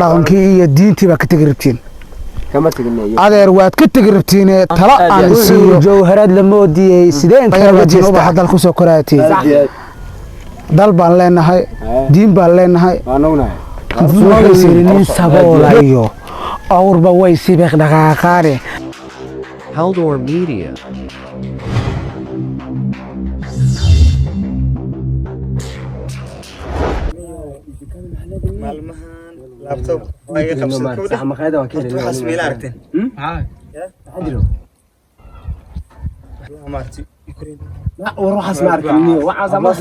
dhaqankii iyo diintii baa ka tegi rabtiin adeer waad ka tegi rabtiin tala aan siiyo jawharad la moodiyay sideen kala wajin uba hadal ku soo koraatiin dal baan leenahay diin baan leenahay nin saboolayo awrba way sibeeq dhaqaaqaane Haldor Media. لابتوب وايد خمسة كودة خمس مليارتين مارتي لا وروح اسمع اركني وعاز ما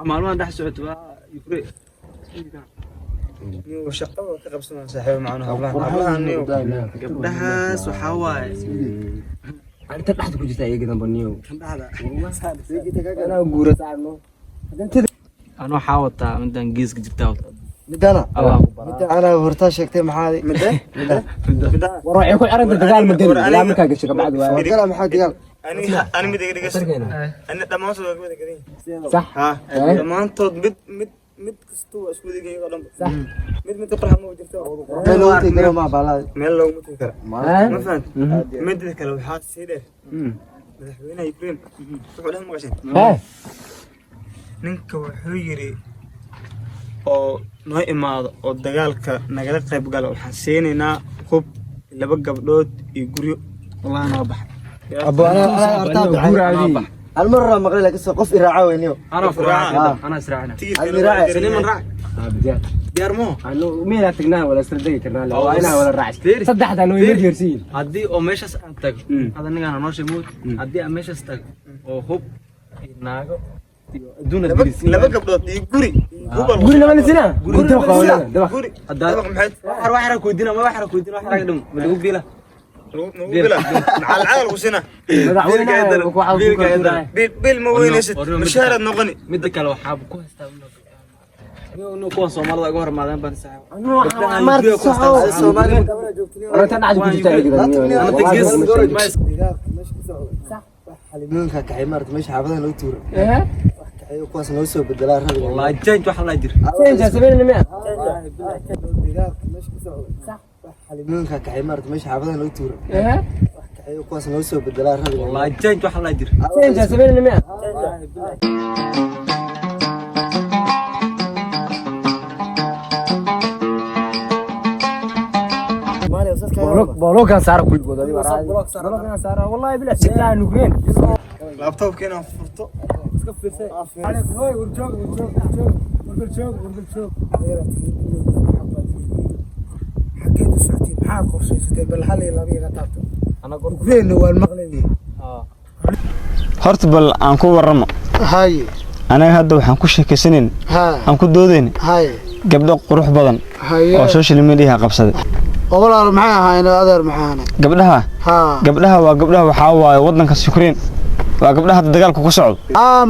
معلومات دح سعود يفرق وشقة وتقبسنا صاحب معنا هبلان نيو قبلها سحواي انت تحت كنت جاي جدا بنيو انا غورة انا حاولت مدان جيس جبتها مدانا انا هرتا شيكتي maxaadi وروح يكون عرض دغال مدن لا marka gasho kabacdi waa dagaal maxaa dagaal انا مدي انا dhamaan soo wada kadin صح ha dhamaantood mid kasto isku digay oo dhan صح mid qarax ma jirto meel loo tigaro ma balaa meel loo mutin kara ma fahant mid kale waxa sidee madaxweynaha Ukraine wuxuu dhahay magashan ninka wuxuu yiri oo noo imaado oo dagaalka nagala qayb galo waxaan seenaynaa hub laba gabdhood iyo guryo wallahi noo bax abo ana artaa guraadi المره مقلي لك قف يراعى وينيو انا فراعه انا اسرعنا تيجي من راعي ديار مو انه مين تقناه ولا استردي كرنا له انا ولا راعي صدحدا لو يجرسين hadii oo meeshas aan tago hada nigaana noo sheegay hadii aan meeshas tago oo hub naago دون لبا قبضات يقري قري لما نسينا قري قري هذا محد واحد كويدنا ما واحد كويدنا واحد قدم مدغوب بيلا بيلا مع العال وسنه بيل ما وينست مشهر نقني مدك لو حاب كو هستاونا انو كو Soomaalida uga hormaadaan baan saxay anuu Soomaali انا تنعد كنت تاعي انا تجس صح حليمونك كحيمارت مش حافظها لو تور ايه كحيو كواس نو سو بدلا ربي والله جاي wax la jir انت سبيل ما صح حليمونك كحيمارت مش حافظها لو تور ايه كحيو كواس نو سو بدلا ربي والله جاي wax la jir انت سبيل ما بولو كان صار كل بود بولو كان صار والله بلا سيدنا نوكرين لابتوب كنا فرطو اسكف في عليك هوي ورجوك حكيت سعتي maxaa qorshaysatay bal hal iyo laba iga taabto انا قرب Ukraine waa maqlayay horta bal aan ku waramo hay anaga hadda waxaan ku sheekaysanin ha aan ku doodeen hay gabdho qurux badan hay oo social media qabsaday walaal maxay ahayn adeer maxaana gabdhaha waa gabdhaha waxa waaye wadanka Ukraine waa gabdhaha dagaalku ku socdo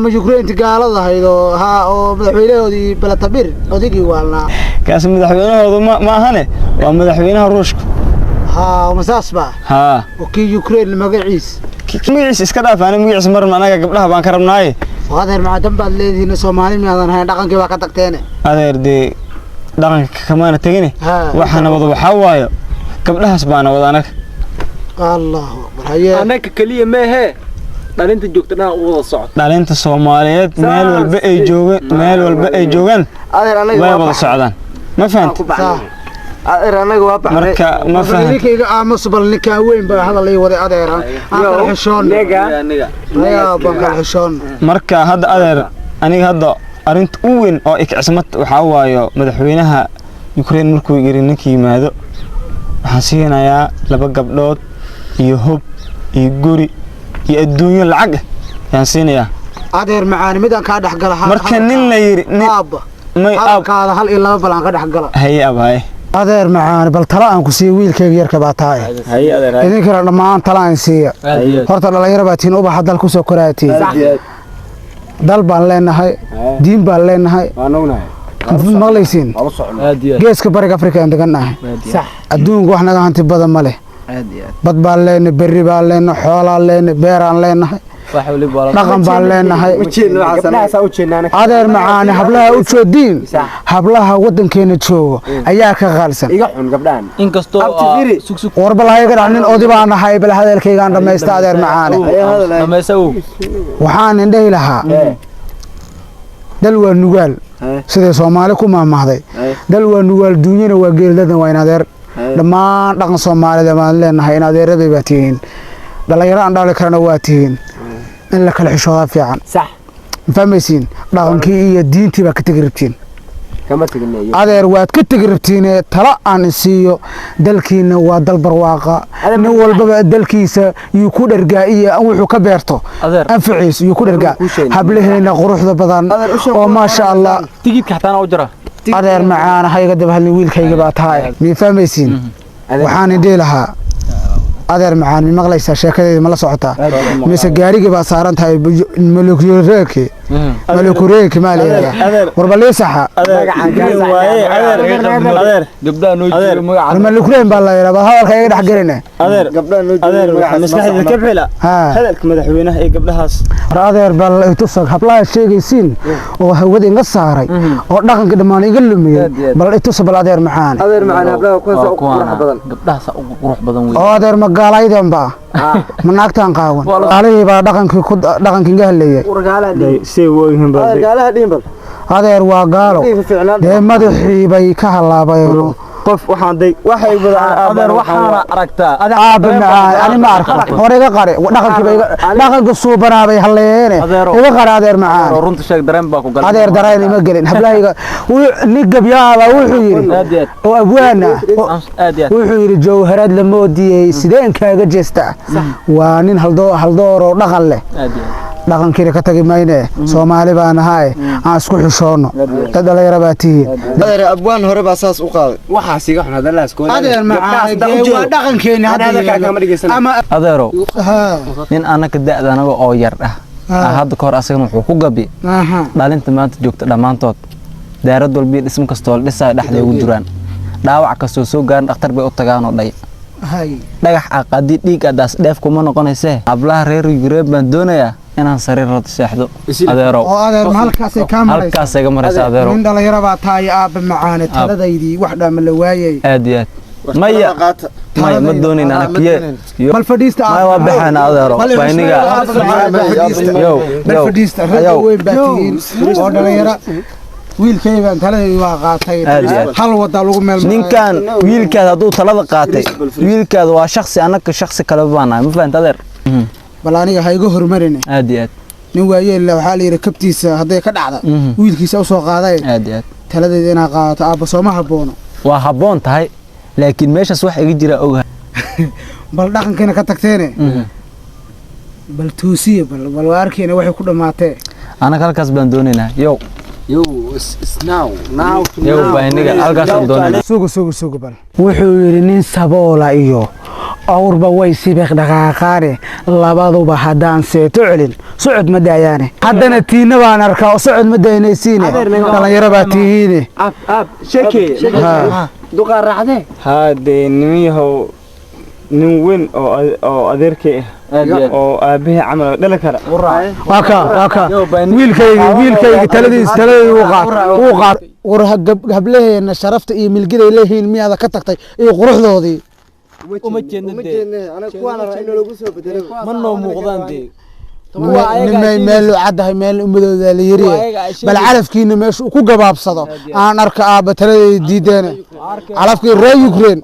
ma Ukraine gaalada haydo ha oo madaxweynahoodii Balatabir odigii waalna kaas madaxweynahoodu ma ahane waa madaxweynaha Ruushka ha masaasba ha oo ki Ukraine magaciis iska dhaafaan magaciis marna anaga gabdhaha baan ka rabnaaye adeer ma dambaad leedihiin Soomaali miyadan hayn dhaqankii waa ka tagteen adeer dhaqanka kamaana tagine waxana wada waxa waayo gabdhahaas baana wada anaga Allahu akbar haye anaka kaliya ma he dhalinta joogtana u wada socod dhalinta Soomaaliyeed meel walba ay joogan adeer anaga waa wada socdaan ma fahanti adeer anaga waa baxay marka ma fahanti ninkayga aamusbal ninka weyn baa hadal ay wada adeeran aan xishoon ayaa baan xishoon marka hadda adeer aniga hadda arinta u weyn oo ikcsamad waxa waayo madaxweynaha Ukraine markuu yiri ninkii yimaado waxaan siinayaa laba gabdhood iyo hub iyo guri iyo adduunyo lacag ayaan siinayaa adeer macaan midaan ka dhaxgalaha marka nin la yiri may qaada hal iyo laba balan ka dhaxgala hay abay adeer macaan bal tala aan ku sii wiilkayga yarka baa tahay hay adeer idin kala dhamaan tala aan siiya horta dhalinyaro baa tiin uba hadal ku soo koraatiin dal baan leenahay diin baan leenahay maqlaysiin geeska bariga Afrika aan deganahay sax adduunka wax naga hanti badan ma leh bad baan leenahay berri baan leenahay xoolo aan leenahay beer aan leenahay dhaqan baan leenahay adeer macaane hablaha u joodiin hablaha wadankeena joogo ayaa ka qaalsan inkastoo warbalahayaga dhax nin odi baan nahay bal hadalkaygaan dhamaysta adeer macaane waxaan indhahi lahaa dal waa nugaal sidee Soomaali ku maamahday dal waa nugaal duunyana waa geeldadan waa in adeer dhammaan dhaqan Soomaalida baan leenahay in adeeraday baa tihiin dhalinyaro aan dhali karana waa tihiin in la kala xishooda fiican sax fahmaysiin dhaqankii iyo diintii baa ka tagiribtiin kama taginayo adeer waad ka tagiribtiin tala aan siiyo dalkiina waa dal barwaaqa nin walbaba dalkiisa yu ku dhargaa iyo wuxuu ka beerto anficiis yu ku dhargaa hablaheena quruxda badan oo ma sha Allah tigidka xataa u jira adeer macaan hayga dab hal wiilkayga baa tahay mi fahmaysiin waxaan indhee lahaa adeer macaan mi maqlaysaa sheekadeeda ma la socotaa mise gaariga baa saaran tahay malikureeke ma leeyahay warbali saxa gabdhaha noo jiro magaca malikureem baa la yiraahdaa hadalka iga dhax galina gabdhaha noo jiro maskaxda ka bixila hadalka madaxweynaha ee gabdhahaas adeer baa la tusag hablaha sheegaysiin oo hawada inga saaray oo dhaqanka dhamaan iga lumiyay bal itus bal adeer macaan hablaha ku soo qurux badan gabdhaha sa ugu qurux badan oo adeer magaalaydan baa manaagtan qaawan qaalay baa dhaqankii gaaleeyay si wooyin baa adeer waa gaalo de madaxii bay ka halaabayeen qof waxaan day waxay adeer waxaana aragtaa aaba macaan ani ma arko hore iga qare dhaqanka suubanaa bay haleeyeen iga qare adeer macaan runta sheeg dareen baa ku galay adeer dareen ima gelin hablahayga nin gabyaaba wuxuu yiri oo abwaana wuxuu yiri jawharad la moodiyay sideen kaaga jeesta waa nin haldoor oo dhaqan leh dhaqankiina ka tagi mayne Soomaali baan ahay aan isku xishoono dad dhalinyaro baa tihiin adeer abwaan hore baa saas u qaaday waxa siiga xun hadalaas kooda adeer macaan waa dhaqankeena ama adeero nin anaka daad anaga oo yar ah hadda ka hor asagana wuxuu ku gabi dhalinta maanta joogta dhamaantood daarad walba dhismo kastoo la dhisay dhaxday ugu jiraan dhaawac kastoo soo gaaran dhakhtar bay u tagaan oo dhay dhagax aqadi dhiig adaas dheef kuma noqonaysee ablaha reer Yureeb baan doonayaa inaan sariir rad seexdo adeero oo adeer halkaas ay ka maraysaa adeero nin dhalinyaro baa tahay aaba macaan taladaydii wax dhaama la waayay aad iyo aad maya ma doonin anakiye bal fadhiista ma waa baxana adeero bayniga bal fadhiista rag weyn baa tihiin oo dhalinyaro wiilkayga taladii waa qaatay hal wada lagu meel ninkan wiilkaada haduu talada qaatay wiilkaada waa shakhsi anaka shakhsi kale baana ma fahantaa adeer bal aniga hayga hormarina aad iyo aad nin waayeel waxa la yiri kabtiisa haday ka dhacdo wiilkiisa u soo qaaday aad iyo aad taladeeda inaa qaato aaba sooma haboono waa haboon tahay laakiin meeshas wax iga jira ogahay bal dhaqankeena ka tagteene bal toosiye bal waarkeena waxay ku dhamaatay anaga halkaas baan doonaynaa yow bayniga halkaas baan doonaynaa sugo bal wuxuu yiri nin saboola iyo awrba way sibeeq dhaqaaqaane labaduba hadaan seeto celin socod ma daayaane haddana tiina baan arkaa socod ma daynaysiine dhalinyaro baa tihiine sheekay duqa raacde haade nimiyahow nin weyn oo adeerkay oo aabahay camal dhala kara waka wiilkayga taladiisa uu qaat war hablaheena sharafta iyo milgiday leeyihiin miyaada ka tagtay iyo quruxdoodii uma jeednay anaga kuwana raayno lagu soo bedelay ma noo muuqdaan de meel cadahay meel umadooda la yiri bal calafkiina meesha ku gabaabsado aan arka aaba taladeeda diideen calafkii reer Ukraine